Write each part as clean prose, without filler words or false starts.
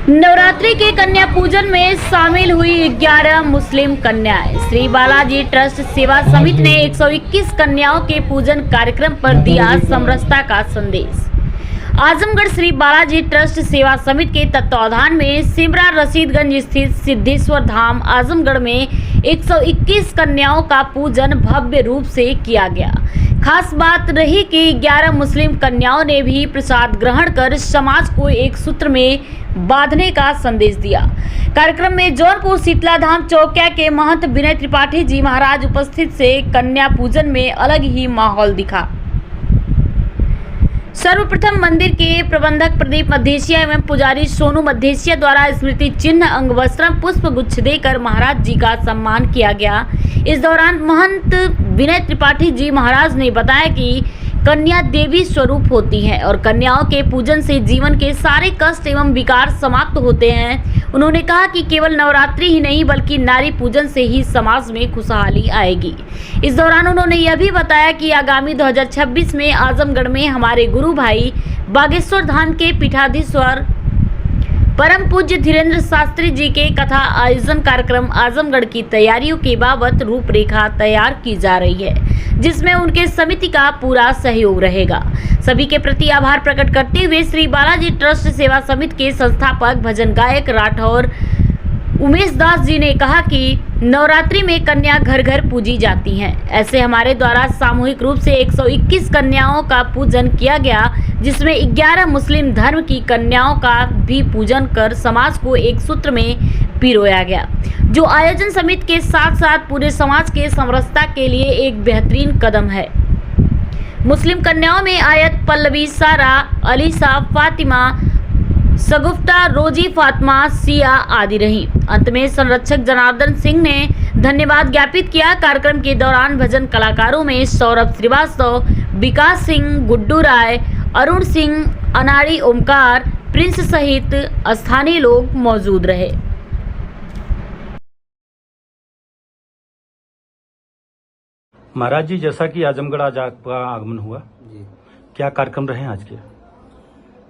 नवरात्रि के कन्या पूजन में शामिल हुई 11 मुस्लिम कन्याएं। श्री बालाजी ट्रस्ट सेवा समिति ने 121 कन्याओं के पूजन कार्यक्रम पर दिया समरसता का संदेश। आजमगढ़ श्री बालाजी ट्रस्ट सेवा समिति के तत्वाधान में सिमरा रशीदगंज स्थित सिद्धेश्वर धाम आजमगढ़ में 121 कन्याओं का पूजन भव्य रूप से किया गया। खास बात रही कि 11 मुस्लिम कन्याओं ने भी प्रसाद ग्रहण कर समाज को एक सूत्र में बांधने का संदेश दिया। कार्यक्रम में जौनपुर शीतला धाम चौकिया के महंत विनय त्रिपाठी जी महाराज उपस्थित से कन्या पूजन में अलग ही माहौल दिखा। सर्वप्रथम मंदिर के प्रबंधक प्रदीप मद्धेसिया एवं पुजारी सोनू मद्धेसिया द्वारा स्मृति चिन्ह अंगवस्त्रम पुष्प गुच्छ देकर महाराज जी का सम्मान किया गया। इस दौरान महंत विनय त्रिपाठी जी महाराज ने बताया कि कन्या देवी स्वरूप होती है और कन्याओं के पूजन से जीवन के सारे कष्ट एवं विकार समाप्त होते हैं। उन्होंने कहा कि केवल नवरात्रि ही नहीं बल्कि नारी पूजन से ही समाज में खुशहाली आएगी। इस दौरान उन्होंने यह भी बताया कि आगामी 2026 में आजमगढ़ में हमारे गुरु भाई बागेश्वर धाम के पीठाधीश्वर परम पूज्य धीरेन्द्र शास्त्री जी के कथा आयोजन कार्यक्रम आजमगढ़ की तैयारियों के बाबत रूपरेखा तैयार की जा रही है, जिसमें उनके समिति का पूरा सहयोग रहेगा। सभी के प्रति आभार प्रकट करते हुए श्री बालाजी ट्रस्ट सेवा समिति के संस्थापक भजन गायक राठौर उमेश दास जी ने कहा कि नवरात्रि में कन्या घर घर पूजी जाती हैं। ऐसे हमारे द्वारा सामूहिक रूप से 121 कन्याओं का पूजन किया गया, जिसमें 11 मुस्लिम धर्म की कन्याओं का भी पूजन कर समाज को एक सूत्र में पिरोया गया, जो आयोजन समिति के साथ साथ पूरे समाज के समरसता के लिए एक बेहतरीन कदम है। मुस्लिम कन्याओं में आयत, पल्लवी, सारा, अलीसा, फातिमा, सगुफ्ता, रोजी, फातिमा, सिया आदि रही। अंत में संरक्षक जनार्दन सिंह ने धन्यवाद ज्ञापित किया। कार्यक्रम के दौरान भजन कलाकारों में सौरभ श्रीवास्तव, विकास सिंह, गुड्डू राय, अरुण सिंह, अनाड़ी ओमकार, प्रिंस सहित स्थानीय लोग मौजूद रहे। महाराज जी, जैसा कि आजमगढ़ आज आपका आगमन हुआ जी, क्या कार्यक्रम रहे आज के?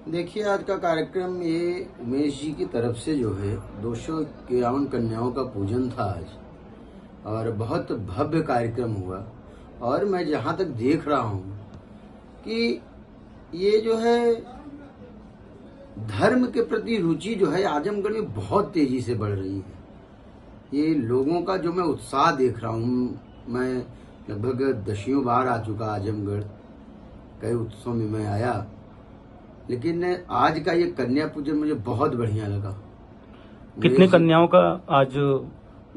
देखिए, आज का कार्यक्रम ये उमेश जी की तरफ से जो है 251 कन्याओं का पूजन था आज, और बहुत भव्य कार्यक्रम हुआ। और मैं जहाँ तक देख रहा हूँ कि ये जो है धर्म के प्रति रुचि जो है आजमगढ़ में बहुत तेजी से बढ़ रही है। ये लोगों का जो मैं उत्साह देख रहा हूँ, मैं लगभग 10 बार आ चुका आजमगढ़, कई उत्सव में मैं आया, लेकिन आज का ये कन्या पूजन मुझे बहुत बढ़िया लगा। कितने कन्याओं का आज?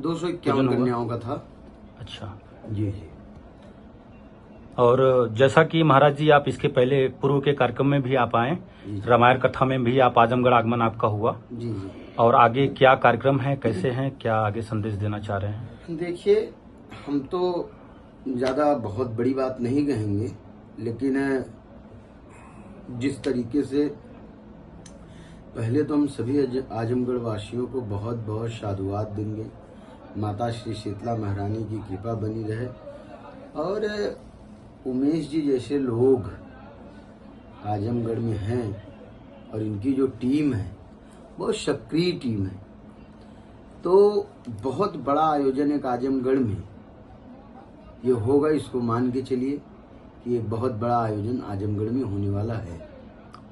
251 कन्याओं का था। अच्छा जी जी। और जैसा कि महाराज जी, आप इसके पहले पूर्व के कार्यक्रम में भी आप आए, रामायण कथा में भी आप आजमगढ़ आगमन आपका हुआ जी जी। और आगे क्या कार्यक्रम है, कैसे हैं, क्या आगे संदेश देना चाह रहे हैं? देखिए, हम तो ज्यादा बहुत बड़ी बात नहीं कहेंगे, लेकिन जिस तरीके से पहले तो हम सभी आजमगढ़ वासियों को बहुत बहुत साधुवाद देंगे। माता श्री शीतला महारानी की कृपा बनी रहे, और उमेश जी जैसे लोग आजमगढ़ में हैं और इनकी जो टीम है बहुत सक्रिय टीम है, तो बहुत बड़ा आयोजन एक आजमगढ़ में ये होगा। इसको मान के चलिए कि एक बहुत बड़ा आयोजन आजमगढ़ में होने वाला है।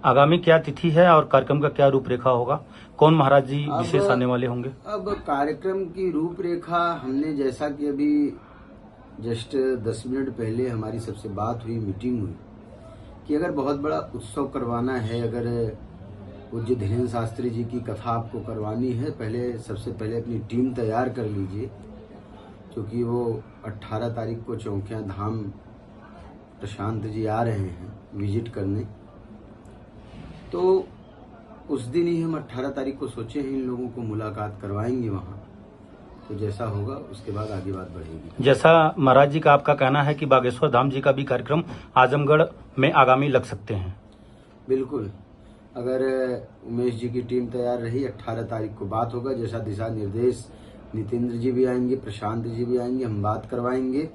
आगामी क्या तिथि है और कार्यक्रम का क्या रूपरेखा होगा? कौन महाराज जी विशेष आने वाले होंगे? अब कार्यक्रम की रूपरेखा हमने, जैसा कि अभी जस्ट 10 मिनट पहले हमारी सबसे बात हुई, मीटिंग हुई, कि अगर बहुत बड़ा उत्सव करवाना है, अगर पूज्य धीरेन्द्र शास्त्री जी की कथा आपको करवानी है, सबसे पहले अपनी टीम तैयार कर लीजिए, क्योंकि वो 18 तारीख को चौकिया धाम प्रशांत जी आ रहे हैं विजिट करने। तो उस दिन ही हम 18 तारीख को सोचे हैं इन लोगों को मुलाकात करवाएंगे वहाँ। तो जैसा होगा उसके बाद आगे बात बढ़ेगी। जैसा महाराज जी का आपका कहना है कि बागेश्वर धाम जी का भी कार्यक्रम आजमगढ़ में आगामी लग सकते हैं? बिल्कुल, अगर उमेश जी की टीम तैयार रही, 18 तारीख को बात होगा। जैसा दिशा निर्देश नितेंद्र जी भी आएंगे, प्रशांत जी भी आएंगे, हम बात करवाएंगे।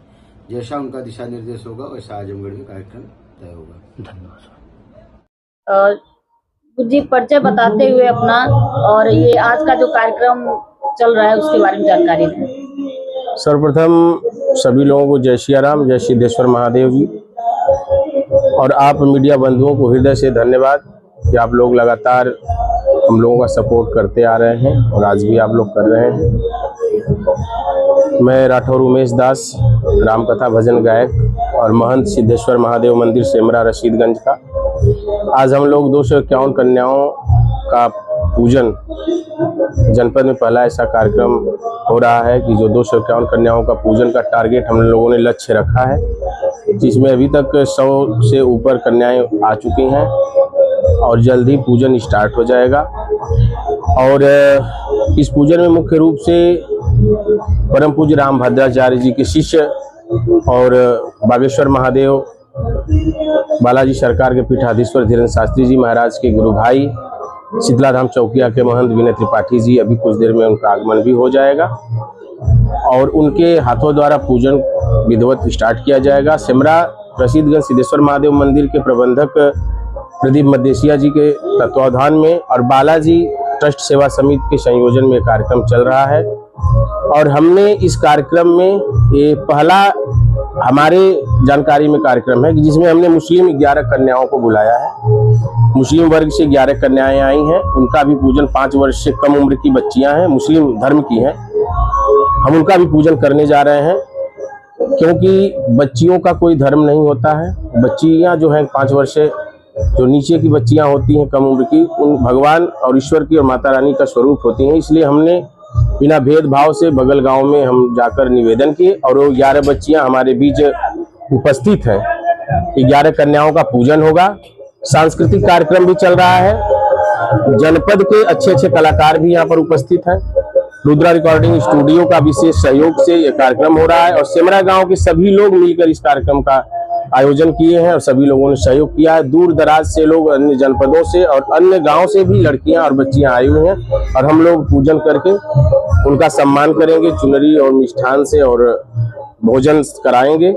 जैसा उनका दिशा निर्देश होगा वैसा आजमगढ़ में कार्यक्रम तय होगा। धन्यवाद। जी परिचय बताते हुए अपना, और ये आज का जो कार्यक्रम चल रहा है उसके बारे में जानकारी दें। सर्वप्रथम सभी लोगों को जय सिया राम, जय सिद्धेश्वर महादेव जी। और आप मीडिया बंधुओं को हृदय से धन्यवाद कि आप लोग लगातार हम लोगों का सपोर्ट करते आ रहे हैं और आज भी आप लोग कर रहे हैं। मैं राठौर उमेश दास, रामकथा भजन गायक और महंत सिद्धेश्वर महादेव मंदिर सेमरा रशीदगंज का। आज हम लोग 251 कन्याओं का पूजन, जनपद में पहला ऐसा कार्यक्रम हो रहा है कि जो 251 कन्याओं का पूजन का टारगेट हम लोगों ने लक्ष्य रखा है, जिसमें अभी तक 100 से ऊपर कन्याएं आ चुकी हैं और जल्द ही पूजन स्टार्ट हो जाएगा। और इस पूजन में मुख्य रूप से परम पूज्य राम भद्राचार्य जी के शिष्य और बागेश्वर महादेव बालाजी सरकार के पीठाधीश्वर धीरेन्द्र शास्त्री जी महाराज के गुरु भाई शीतलाधाम चौकिया के महंत विनय त्रिपाठी जी, अभी कुछ देर में उनका आगमन भी हो जाएगा और उनके हाथों द्वारा पूजन विधिवत स्टार्ट किया जाएगा। सेमरा रशीदगंज सिद्धेश्वर महादेव मंदिर के प्रबंधक प्रदीप मदेशिया जी के तत्वावधान में और बालाजी ट्रस्ट सेवा समिति के संयोजन में कार्यक्रम चल रहा है। और हमने इस कार्यक्रम में ये पहला हमारे जानकारी में कार्यक्रम है कि जिसमें हमने मुस्लिम 11 कन्याओं को बुलाया है। मुस्लिम वर्ग से 11 कन्याएं आई हैं, उनका भी पूजन 5 वर्ष से कम उम्र की बच्चियां हैं, मुस्लिम धर्म की हैं, हम उनका भी पूजन करने जा रहे हैं। क्योंकि बच्चियों का कोई धर्म नहीं होता है, बच्चियां जो हैं 5 वर्ष से जो नीचे की बच्चियां होती हैं कम उम्र की, उन भगवान और ईश्वर की और माता रानी का स्वरूप होती हैं। इसलिए हमने बिना भेदभाव से बगल गांव में हम जाकर निवेदन किए और वो 11 बच्चियां हमारे बीच उपस्थित हैं। 11 कन्याओं का पूजन होगा, सांस्कृतिक कार्यक्रम भी चल रहा है, जनपद के अच्छे अच्छे कलाकार भी यहाँ पर उपस्थित हैं। रुद्रा रिकॉर्डिंग स्टूडियो का विशेष सहयोग से यह कार्यक्रम हो रहा है और सेमरा गांव के सभी लोग मिलकर इस कार्यक्रम का आयोजन किए हैं और सभी लोगों ने सहयोग किया है। दूर दराज से लोग, अन्य जनपदों से और अन्य गांव से भी लड़कियां और बच्चियां आई हुई हैं और हम लोग पूजन करके उनका सम्मान करेंगे चुनरी और मिष्ठान से और भोजन कराएंगे।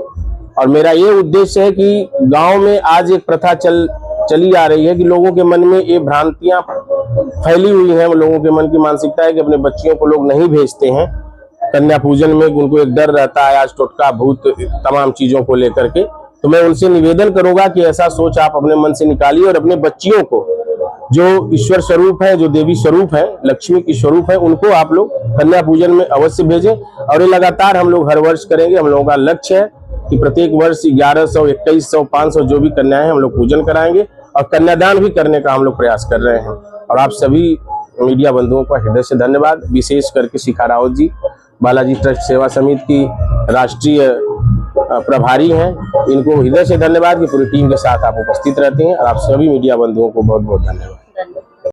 और मेरा ये उद्देश्य है कि गांव में आज एक प्रथा चली आ रही है कि लोगों के मन में ये भ्रांतियां फैली हुई हैं, लोगों के मन की मानसिकता है कि अपने बच्चियों को लोग नहीं भेजते हैं कन्या पूजन में, उनको एक डर रहता है आज टोटका भूत तमाम चीजों को लेकर के। तो मैं उनसे निवेदन करूंगा कि ऐसा सोच आप अपने मन से निकालिए और अपने बच्चियों को जो ईश्वर स्वरूप है, जो देवी स्वरूप है, लक्ष्मी की स्वरूप है, उनको आप लोग कन्या पूजन में अवश्य भेजें। और ये लगातार हम लोग हर वर्ष करेंगे। हम लोगों का लक्ष्य है कि प्रत्येक वर्ष 1100, 2100, 500 जो भी कन्याएं हम लोग पूजन कराएंगे और कन्यादान भी करने का हम लोग प्रयास कर रहे हैं। और आप सभी मीडिया बंधुओं का हृदय से धन्यवाद, विशेष करके शिखा रावत जी, बालाजी ट्रस्ट सेवा समिति की राष्ट्रीय प्रभारी हैं, इनको हृदय से धन्यवाद कि पूरी टीम के साथ आप उपस्थित रहते हैं। और आप सभी मीडिया बंधुओं को बहुत बहुत धन्यवाद।